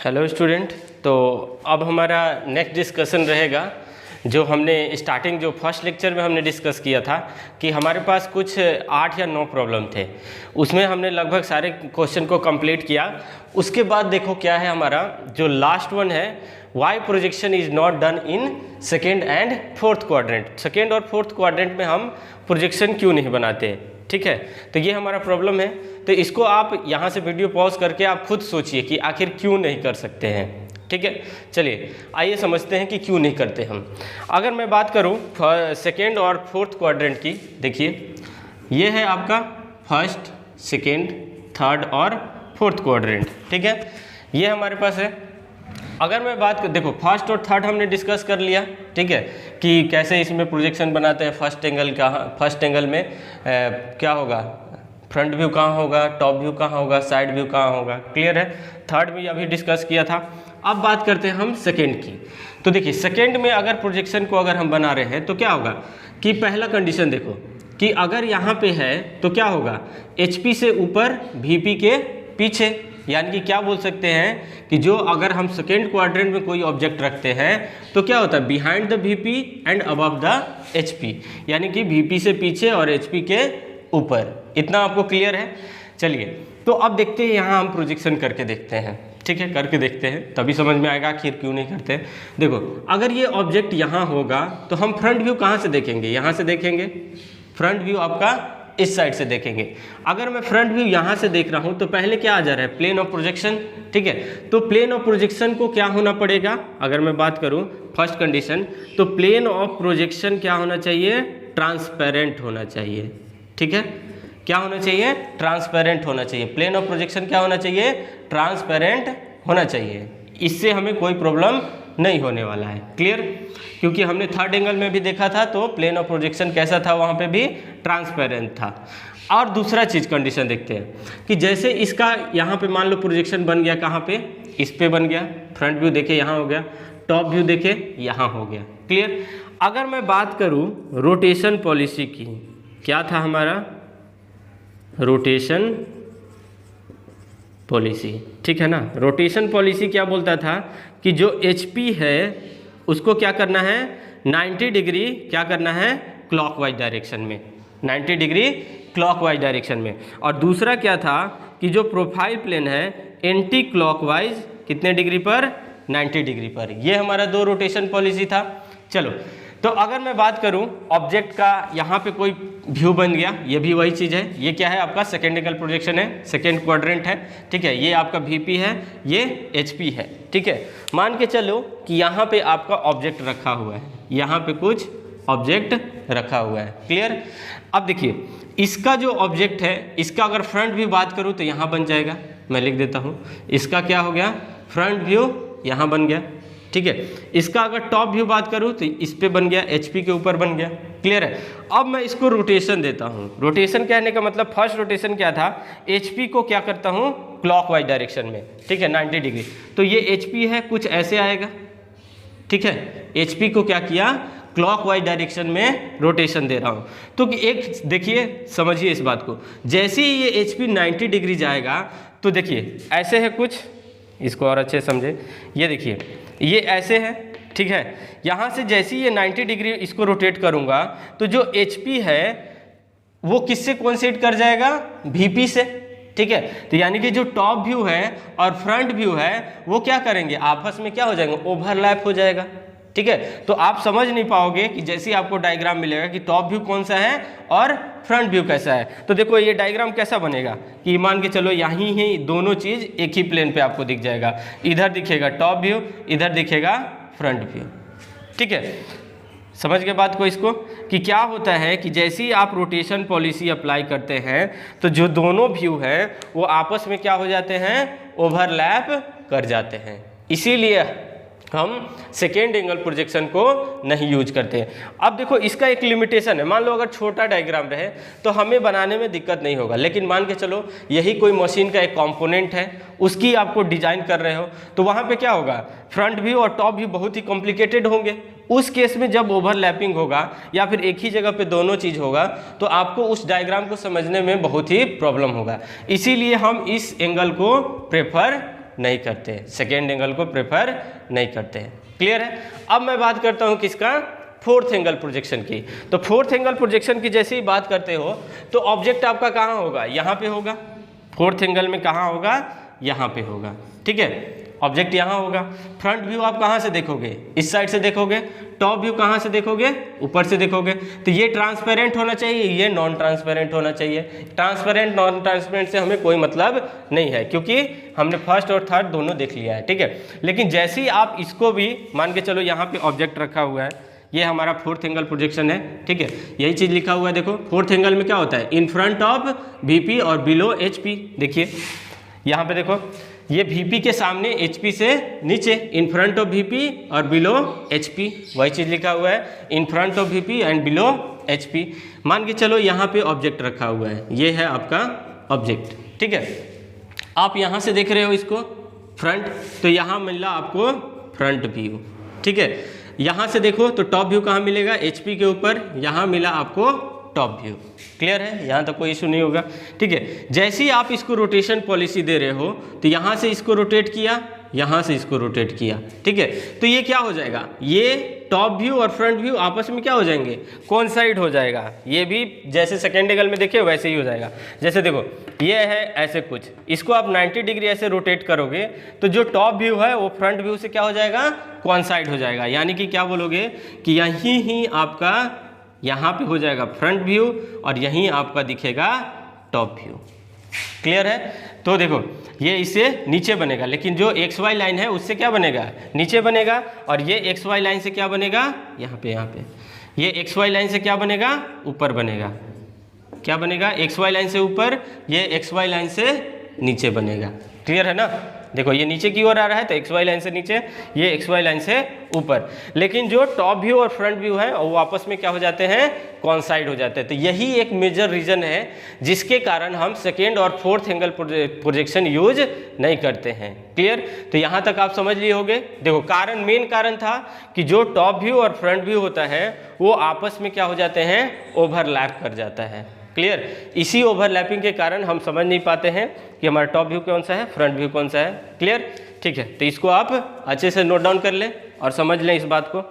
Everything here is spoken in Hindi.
Hello student. तो अब हमारा नेक्स्ट डिस्कशन रहेगा जो हमने स्टार्टिंग जो फर्स्ट लेक्चर में हमने डिस्कस किया था कि हमारे पास कुछ 8 या 9 प्रॉब्लम थे। उसमें हमने लगभग सारे क्वेश्चन को कंप्लीट किया। उसके बाद देखो क्या है हमारा जो लास्ट वन है, Y projection is not done in second and fourth quadrant. Second और फोर्थ क्वाड्रेंट में हम प्रोजेक्शन क्यों नहीं बनाते, ठीक है। तो ये हमारा प्रॉब्लम है। तो इसको आप यहाँ से वीडियो पॉज करके आप खुद सोचिए कि आखिर क्यों नहीं कर सकते हैं, ठीक है। चलिए आइए समझते हैं कि क्यों नहीं करते हम। अगर मैं बात करूँ सेकेंड और फोर्थ क्वाड्रेंट की, देखिए ये है आपका फर्स्ट, सेकेंड, थर्ड और फोर्थ क्वाड्रेंट, ठीक है। ये हमारे पास है। अगर मैं बात कर, देखो फर्स्ट और थर्ड हमने डिस्कस कर लिया, ठीक है, कि कैसे इसमें प्रोजेक्शन बनाते हैं। फर्स्ट एंगल में क्या होगा, फ्रंट व्यू कहाँ होगा, टॉप व्यू कहाँ होगा, साइड व्यू कहाँ होगा, क्लियर है। थर्ड भी अभी डिस्कस किया था। अब बात करते हैं हम सेकेंड की। तो देखिए सेकेंड में अगर प्रोजेक्शन को अगर हम बना रहे हैं तो क्या होगा कि पहला कंडीशन देखो कि अगर यहाँ पे है तो क्या होगा, HP से ऊपर VP के पीछे। यानी कि क्या बोल सकते हैं कि जो अगर हम सेकेंड क्वाड्रेंट में कोई ऑब्जेक्ट रखते हैं तो क्या होता है, behind the VP and above the HP। यानी कि VP से पीछे और HP के ऊपर। इतना आपको क्लियर है। चलिए तो अब देखते हैं, यहाँ हम प्रोजेक्शन करके देखते हैं, ठीक है, करके देखते हैं तभी समझ में आएगा आखिर क्यों नहीं करते। देखो अगर ये ऑब्जेक्ट यहाँ होगा तो हम फ्रंट व्यू कहाँ से देखेंगे, यहाँ से देखेंगे। फ्रंट व्यू आपका इस साइड से देखेंगे। अगर मैं फ्रंट व्यू यहाँ से देख रहा हूँ तो पहले क्या आ जा रहा है, प्लेन ऑफ प्रोजेक्शन, ठीक है। तो प्लेन ऑफ प्रोजेक्शन को क्या होना पड़ेगा, अगर मैं बात करूँ फर्स्ट कंडीशन, तो प्लेन ऑफ प्रोजेक्शन क्या होना चाहिए, ट्रांसपेरेंट होना चाहिए, ठीक है। क्या होना चाहिए, ट्रांसपेरेंट होना चाहिए। प्लेन ऑफ प्रोजेक्शन क्या होना चाहिए, ट्रांसपेरेंट होना चाहिए। इससे हमें कोई प्रॉब्लम नहीं होने वाला है, क्लियर। क्योंकि हमने थर्ड एंगल में भी देखा था तो प्लेन ऑफ प्रोजेक्शन कैसा था, वहाँ पे भी ट्रांसपेरेंट था। और दूसरा चीज कंडीशन देखते हैं कि जैसे इसका यहाँ पे मान लो प्रोजेक्शन बन गया, कहाँ पे, इस पे बन गया। फ्रंट व्यू देखे यहाँ हो गया, टॉप व्यू देखे यहाँ हो गया, क्लियर। अगर मैं बात करूँ रोटेशन पॉलिसी की, क्या था हमारा, रोटेशन पॉलिसी, ठीक है ना। रोटेशन पॉलिसी क्या बोलता था कि जो HP है उसको क्या करना है, 90 डिग्री क्या करना है, क्लॉकवाइज डायरेक्शन में, 90 डिग्री क्लॉकवाइज डायरेक्शन में। और दूसरा क्या था कि जो प्रोफाइल प्लेन है एंटी क्लॉकवाइज कितने डिग्री पर, 90 डिग्री पर। ये हमारा 2 रोटेशन पॉलिसी था। चलो तो अगर मैं बात करूं ऑब्जेक्ट का, यहाँ पे कोई व्यू बन गया, ये भी वही चीज़ है। ये क्या है आपका सेकेंड एंगल प्रोजेक्शन है, सेकेंड क्वाड्रेंट है, ठीक है। ये आपका VP है, ये HP है, ठीक है। मान के चलो कि यहाँ पे आपका ऑब्जेक्ट रखा हुआ है, यहाँ पे कुछ ऑब्जेक्ट रखा हुआ है, क्लियर। अब देखिए इसका जो ऑब्जेक्ट है, इसका अगर फ्रंट व्यू बात करूँ तो यहाँ बन जाएगा, मैं लिख देता हूँ। इसका क्या हो गया, फ्रंट व्यू यहाँ बन गया, ठीक है। इसका अगर टॉप व्यू बात करूँ तो इस पे बन गया, HP के ऊपर बन गया, क्लियर है। अब मैं इसको रोटेशन देता हूँ। रोटेशन कहने का मतलब फर्स्ट रोटेशन क्या था, HP को क्या करता हूँ, क्लॉकवाइज डायरेक्शन में, ठीक है, 90 डिग्री। तो ये HP है, कुछ ऐसे आएगा, ठीक है। HP को क्या किया, क्लॉकवाइज डायरेक्शन में रोटेशन दे रहा हूँ। तो एक देखिए समझिए इस बात को, जैसे ही ये HP 90 डिग्री जाएगा तो देखिए ऐसे है कुछ, इसको और अच्छे समझे। ये देखिए ये ऐसे है, ठीक है। यहाँ से जैसे ही ये 90 डिग्री इसको रोटेट करूँगा तो जो HP है वो किससे कोइंसाइड कर जाएगा, VP से, ठीक है। तो यानी कि जो टॉप व्यू है और फ्रंट व्यू है वो क्या करेंगे, आपस में क्या हो जाएंगे, ओवरलैप हो जाएगा, ठीक है। तो आप समझ नहीं पाओगे कि जैसे ही आपको डायग्राम मिलेगा कि टॉप व्यू कौन सा है और फ्रंट व्यू कैसा है। तो देखो ये डायग्राम कैसा बनेगा कि मान के चलो यहीं ही दोनों चीज़ एक ही प्लेन पे आपको दिख जाएगा। इधर दिखेगा टॉप व्यू, इधर दिखेगा फ्रंट व्यू, ठीक है। समझ के बात को इसको कि क्या होता है कि जैसे ही आप रोटेशन पॉलिसी अप्लाई करते हैं तो जो दोनों व्यू हैं वो आपस में क्या हो जाते हैं, ओवरलैप कर जाते हैं। इसीलिए हम सेकेंड एंगल प्रोजेक्शन को नहीं यूज करते हैं। अब देखो इसका एक लिमिटेशन है, मान लो अगर छोटा डायग्राम रहे तो हमें बनाने में दिक्कत नहीं होगा, लेकिन मान के चलो यही कोई मशीन का एक कंपोनेंट है, उसकी आपको डिजाइन कर रहे हो तो वहाँ पे क्या होगा, फ्रंट व्यू और टॉप व्यू बहुत ही कॉम्प्लिकेटेड होंगे। उस केस में जब ओवरलैपिंग होगा या फिर एक ही जगह पे दोनों चीज़ होगा तो आपको उस डायग्राम को समझने में बहुत ही प्रॉब्लम होगा। इसीलिए हम इस एंगल को प्रेफर नहीं करते, सेकेंड एंगल को प्रेफर नहीं करते हैं। क्लियर है। अब मैं बात करता हूँ किसका, फोर्थ एंगल प्रोजेक्शन की। तो फोर्थ एंगल प्रोजेक्शन की जैसे ही बात करते हो तो ऑब्जेक्ट आपका कहाँ होगा, यहाँ पे होगा। फोर्थ एंगल में कहाँ होगा, यहाँ पे होगा। ठीक है, ऑब्जेक्ट यहाँ होगा। फ्रंट व्यू आप कहाँ से देखोगे, इस साइड से देखोगे। टॉप व्यू कहाँ से देखोगे, ऊपर से देखोगे। तो ये ट्रांसपेरेंट होना चाहिए, ये नॉन ट्रांसपेरेंट होना चाहिए। ट्रांसपेरेंट नॉन ट्रांसपेरेंट से हमें कोई मतलब नहीं है, क्योंकि हमने फर्स्ट और थर्ड दोनों देख लिया है। ठीक है, लेकिन जैसे ही आप इसको भी मान के चलो, यहाँ पे ऑब्जेक्ट रखा हुआ है, ये हमारा फोर्थ एंगल प्रोजेक्शन है। ठीक है, यही चीज़ लिखा हुआ है, देखो फोर्थ एंगल में क्या होता है, इन फ्रंट ऑफ वीपी और बिलो एचपी। देखिए यहाँ पे देखो, ये वीपी के सामने एचपी से नीचे, इन फ्रंट ऑफ वीपी और बिलो एचपी, वही चीज़ लिखा हुआ है, in front of VP and below HP. मान के चलो यहाँ पे ऑब्जेक्ट रखा हुआ है, ये है आपका ऑब्जेक्ट। ठीक है, आप यहाँ से देख रहे हो इसको फ्रंट, तो यहाँ मिला आपको फ्रंट व्यू। ठीक है, यहाँ से देखो तो टॉप व्यू कहाँ मिलेगा, एचपी के ऊपर, यहाँ मिला आपको टॉप व्यू। क्लियर है, यहाँ तक कोई इशू नहीं होगा। ठीक है, जैसे ही आप इसको रोटेशन पॉलिसी दे रहे हो तो यहाँ से इसको रोटेट किया, यहाँ से इसको रोटेट किया। ठीक है, तो ये क्या हो जाएगा, ये टॉप व्यू और फ्रंट व्यू आपस में क्या हो जाएंगे, कोइंसाइड हो जाएगा। ये भी जैसे सेकेंड एंगल में देखे वैसे ही हो जाएगा। जैसे देखो ये है ऐसे कुछ, इसको आप 90 डिग्री ऐसे रोटेट करोगे तो जो टॉप व्यू है वो फ्रंट व्यू से क्या हो जाएगा, कोइंसाइड हो जाएगा। यानी कि क्या बोलोगे कि यहीं ही आपका यहाँ पे हो जाएगा फ्रंट व्यू और यहीं आपका दिखेगा टॉप व्यू। क्लियर है। तो देखो ये इससे नीचे बनेगा, लेकिन जो एक्स वाई लाइन है उससे क्या बनेगा, नीचे बनेगा। और ये एक्स वाई लाइन से क्या बनेगा, यहाँ पे ये एक्स वाई लाइन से क्या बनेगा, ऊपर बनेगा। क्या बनेगा, एक्स वाई लाइन से ऊपर, ये एक्स वाई लाइन से नीचे बनेगा। क्लियर है ना। देखो ये नीचे की ओर आ रहा है तो एक्स वाई लाइन से नीचे, ये एक्स वाई लाइन से ऊपर। लेकिन जो टॉप व्यू और फ्रंट व्यू है वो आपस में क्या हो जाते हैं, कॉन्साइड हो जाते हैं। तो यही एक मेजर रीज़न है जिसके कारण हम सेकेंड और फोर्थ एंगल प्रोजेक्शन यूज नहीं करते हैं। क्लियर। तो यहाँ तक आप समझ लिए होंगे। देखो कारण, मेन कारण था कि जो टॉप व्यू और फ्रंट व्यू होता है वो आपस में क्या हो जाते हैं, ओवरलैप कर जाता है। क्लियर। इसी ओवरलैपिंग के कारण हम समझ नहीं पाते हैं कि हमारा टॉप व्यू कौन सा है, फ्रंट व्यू कौन सा है। क्लियर। ठीक है, तो इसको आप अच्छे से नोट डाउन कर लें और समझ लें इस बात को।